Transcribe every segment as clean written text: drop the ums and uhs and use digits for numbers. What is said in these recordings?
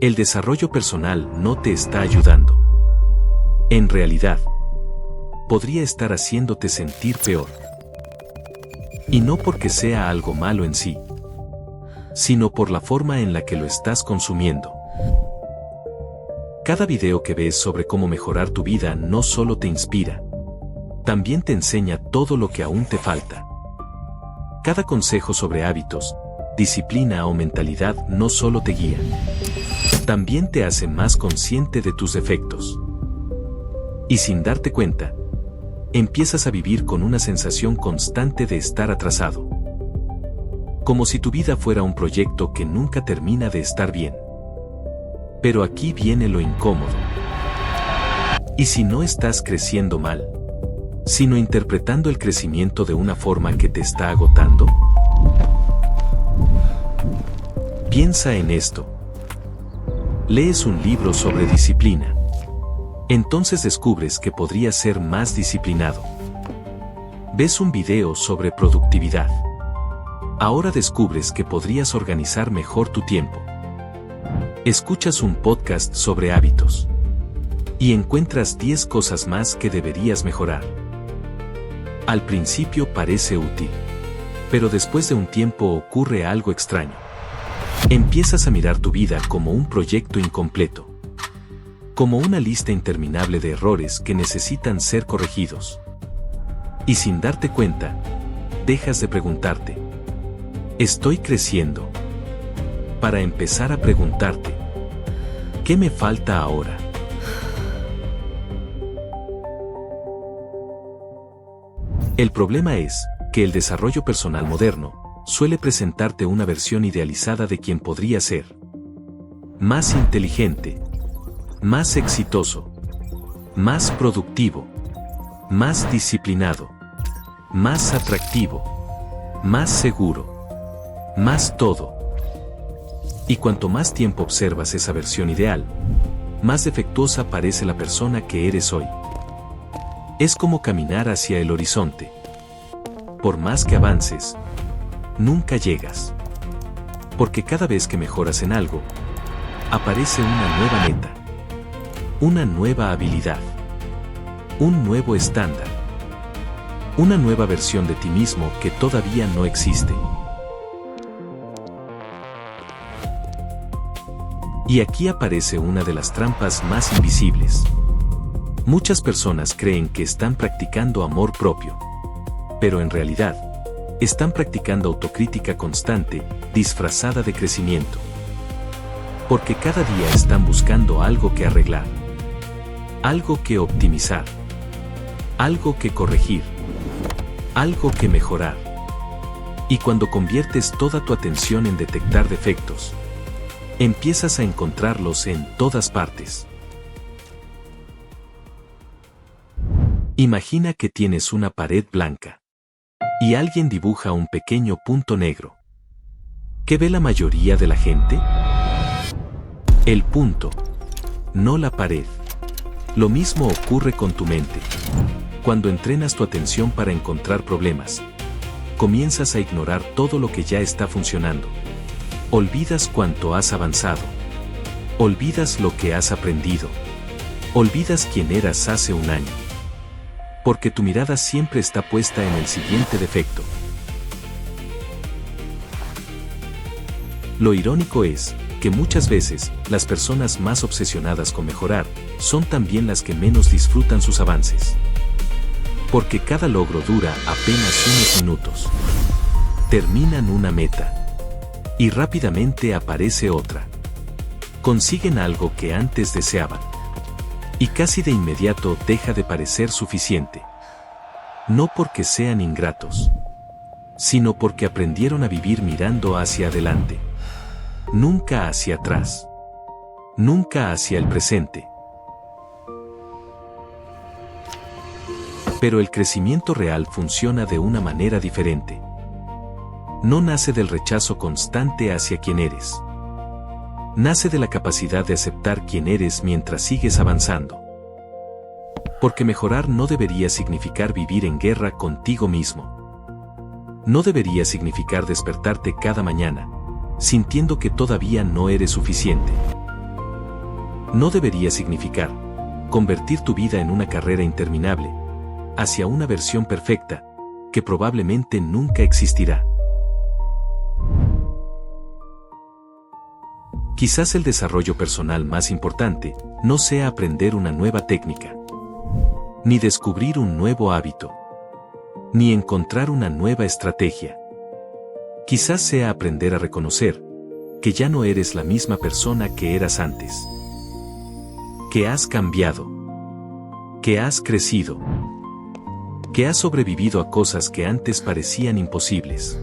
El desarrollo personal no te está ayudando. En realidad, podría estar haciéndote sentir peor. Y no porque sea algo malo en sí, sino por la forma en la que lo estás consumiendo. Cada video que ves sobre cómo mejorar tu vida no solo te inspira, también te enseña todo lo que aún te falta. Cada consejo sobre hábitos, disciplina o mentalidad no solo te guía, también te hace más consciente de tus defectos. Y sin darte cuenta, empiezas a vivir con una sensación constante de estar atrasado. Como si tu vida fuera un proyecto que nunca termina de estar bien. Pero aquí viene lo incómodo. ¿Y si no estás creciendo mal, sino interpretando el crecimiento de una forma que te está agotando? Piensa en esto. Lees un libro sobre disciplina. Entonces descubres que podrías ser más disciplinado. Ves un video sobre productividad. Ahora descubres que podrías organizar mejor tu tiempo. Escuchas un podcast sobre hábitos. Y encuentras 10 cosas más que deberías mejorar. Al principio parece útil. Pero después de un tiempo ocurre algo extraño. Empiezas a mirar tu vida como un proyecto incompleto. Como una lista interminable de errores que necesitan ser corregidos. Y sin darte cuenta, dejas de preguntarte: ¿estoy creciendo? Para empezar a preguntarte: ¿qué me falta ahora? El problema es que el desarrollo personal moderno suele presentarte una versión idealizada de quien podría ser más inteligente, más exitoso, más productivo, más disciplinado, más atractivo, más seguro, más todo. Y cuanto más tiempo observas esa versión ideal, más defectuosa parece la persona que eres hoy. Es como caminar hacia el horizonte. Por más que avances, nunca llegas. Porque cada vez que mejoras en algo, aparece una nueva meta. Una nueva habilidad. Un nuevo estándar. Una nueva versión de ti mismo que todavía no existe. Y aquí aparece una de las trampas más invisibles. Muchas personas creen que están practicando amor propio. Pero en realidad, están practicando autocrítica constante, disfrazada de crecimiento. Porque cada día están buscando algo que arreglar. Algo que optimizar. Algo que corregir. Algo que mejorar. Y cuando conviertes toda tu atención en detectar defectos, empiezas a encontrarlos en todas partes. Imagina que tienes una pared blanca. Y alguien dibuja un pequeño punto negro. ¿Qué ve la mayoría de la gente? El punto, no la pared. Lo mismo ocurre con tu mente. Cuando entrenas tu atención para encontrar problemas, comienzas a ignorar todo lo que ya está funcionando. Olvidas cuánto has avanzado. Olvidas lo que has aprendido. Olvidas quién eras hace un año. Porque tu mirada siempre está puesta en el siguiente defecto. Lo irónico es que muchas veces, las personas más obsesionadas con mejorar, son también las que menos disfrutan sus avances. Porque cada logro dura apenas unos minutos. Terminan una meta. Y rápidamente aparece otra. Consiguen algo que antes deseaban. Y casi de inmediato deja de parecer suficiente. No porque sean ingratos, sino porque aprendieron a vivir mirando hacia adelante. Nunca hacia atrás. Nunca hacia el presente. Pero el crecimiento real funciona de una manera diferente. No nace del rechazo constante hacia quien eres. Nace de la capacidad de aceptar quién eres mientras sigues avanzando. Porque mejorar no debería significar vivir en guerra contigo mismo. No debería significar despertarte cada mañana, sintiendo que todavía no eres suficiente. No debería significar convertir tu vida en una carrera interminable, hacia una versión perfecta, que probablemente nunca existirá. Quizás el desarrollo personal más importante no sea aprender una nueva técnica, ni descubrir un nuevo hábito, ni encontrar una nueva estrategia. Quizás sea aprender a reconocer que ya no eres la misma persona que eras antes, que has cambiado, que has crecido, que has sobrevivido a cosas que antes parecían imposibles,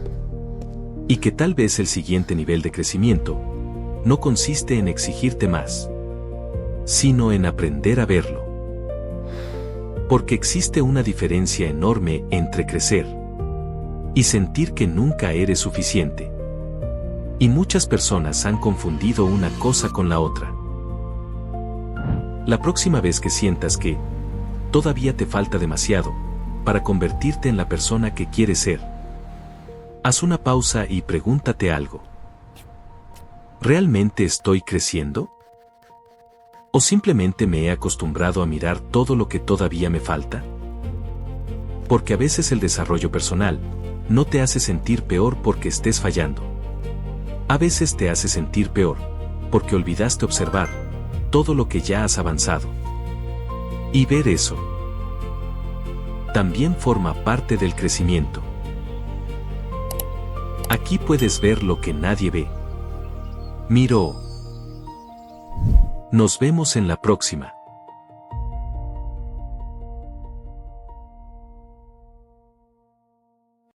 y que tal vez el siguiente nivel de crecimiento no consiste en exigirte más, sino en aprender a verlo. Porque existe una diferencia enorme entre crecer y sentir que nunca eres suficiente. Y muchas personas han confundido una cosa con la otra. La próxima vez que sientas que todavía te falta demasiado para convertirte en la persona que quieres ser, haz una pausa y pregúntate algo. ¿Realmente estoy creciendo? ¿O simplemente me he acostumbrado a mirar todo lo que todavía me falta? Porque a veces el desarrollo personal no te hace sentir peor porque estés fallando. A veces te hace sentir peor porque olvidaste observar todo lo que ya has avanzado. Y ver eso también forma parte del crecimiento. Aquí puedes ver lo que nadie ve. Miro. Nos vemos en la próxima.